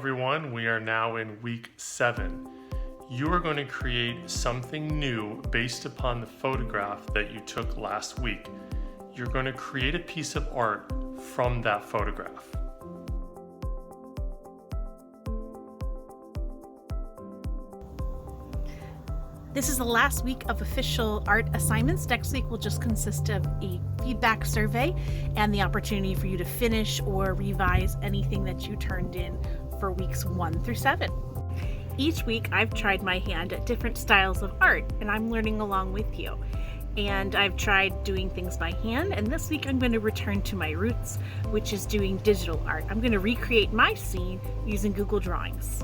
everyone. We are now in week 7. You are going to create something new based upon the photograph that you took last week. You're going to create a piece of art from that photograph. This is the last week of official art assignments. Next week will just consist of a feedback survey and the opportunity for you to finish or revise anything that you turned in for weeks 1 through 7. Each week I've tried my hand at different styles of art and I'm learning along with you. And I've tried doing things by hand, and this week I'm going to return to my roots, which is doing digital art. I'm going to recreate my scene using Google Drawings.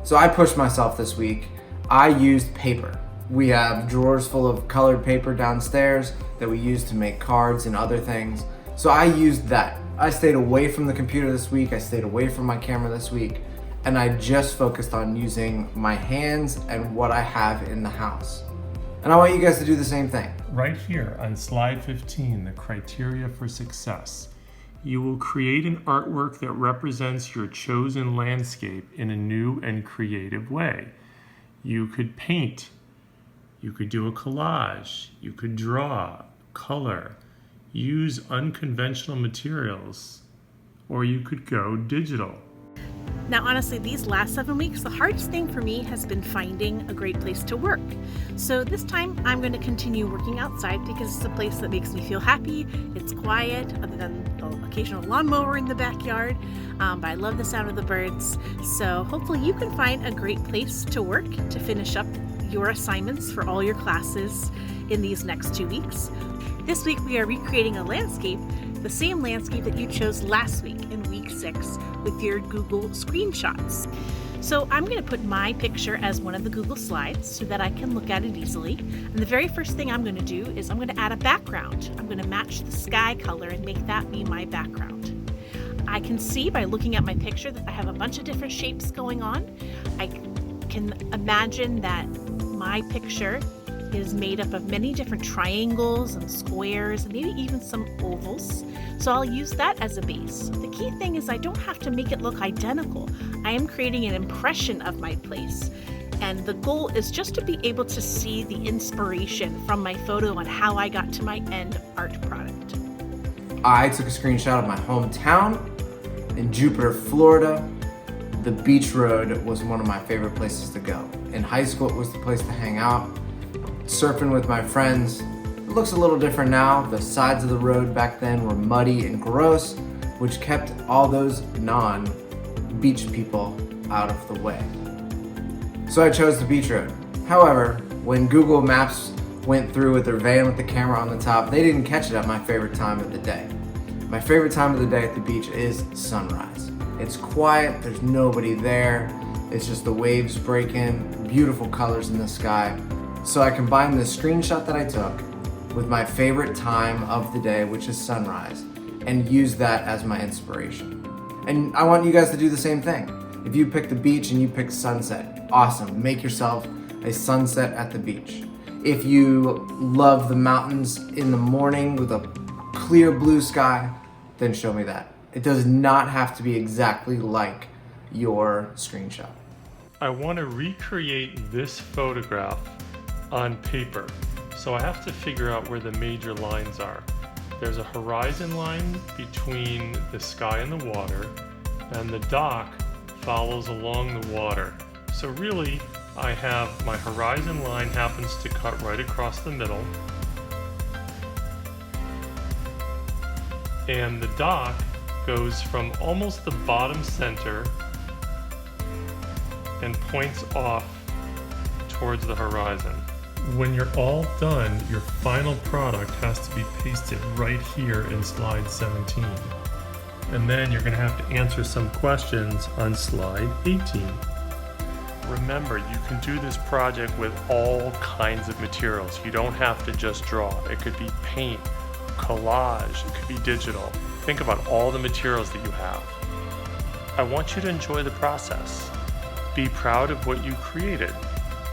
So I pushed myself this week. I used paper. We have drawers full of colored paper downstairs that we use to make cards and other things. So I used that. I stayed away from the computer this week. I stayed away from my camera this week. And I just focused on using my hands and what I have in the house. And I want you guys to do the same thing. Right here on slide 15, the criteria for success. You will create an artwork that represents your chosen landscape in a new and creative way. You could paint, you could do a collage, you could draw, color, use unconventional materials, or you could go digital. Now, honestly, these last 7 weeks, the hardest thing for me has been finding a great place to work. So this time I'm going to continue working outside because it's a place that makes me feel happy. It's quiet, other than the occasional lawnmower in the backyard, but I love the sound of the birds. So hopefully you can find a great place to work to finish up your assignments for all your classes in these next 2 weeks. This week we are recreating a landscape, the same landscape that you chose last week in week 6 with your Google screenshots. So I'm going to put my picture as one of the Google slides so that I can look at it easily. And the very first thing I'm going to do is I'm going to add a background. I'm going to match the sky color and make that be my background. I can see by looking at my picture that I have a bunch of different shapes going on. I can imagine that my picture is made up of many different triangles and squares and maybe even some ovals. So I'll use that as a base. The key thing is I don't have to make it look identical. I am creating an impression of my place. And the goal is just to be able to see the inspiration from my photo and how I got to my end art product. I took a screenshot of my hometown in Jupiter, Florida. The beach road was one of my favorite places to go. In high school, it was the place to hang out. Surfing with my friends. It looks a little different now. The sides of the road back then were muddy and gross, which kept all those non-beach people out of the way. So I chose the beach road. However, when Google Maps went through with their van with the camera on the top, they didn't catch it at my favorite time of the day. My favorite time of the day at the beach is sunrise. It's quiet, there's nobody there. It's just the waves breaking, beautiful colors in the sky. So I combined the screenshot that I took with my favorite time of the day, which is sunrise, and use that as my inspiration. And I want you guys to do the same thing. If you pick the beach and you pick sunset, awesome. Make yourself a sunset at the beach. If you love the mountains in the morning with a clear blue sky, then show me that. It does not have to be exactly like your screenshot. I want to recreate this photograph on paper. So I have to figure out where the major lines are. There's a horizon line between the sky and the water, and the dock follows along the water. So really, I have my horizon line happens to cut right across the middle, and the dock goes from almost the bottom center and points off towards the horizon. When you're all done, your final product has to be pasted right here in slide 17. And then you're going to have to answer some questions on slide 18. Remember, you can do this project with all kinds of materials. You don't have to just draw. It could be paint, collage, it could be digital. Think about all the materials that you have. I want you to enjoy the process. Be proud of what you created.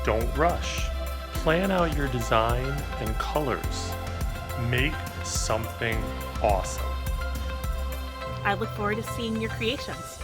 Don't rush. Plan out your design and colors. Make something awesome. I look forward to seeing your creations.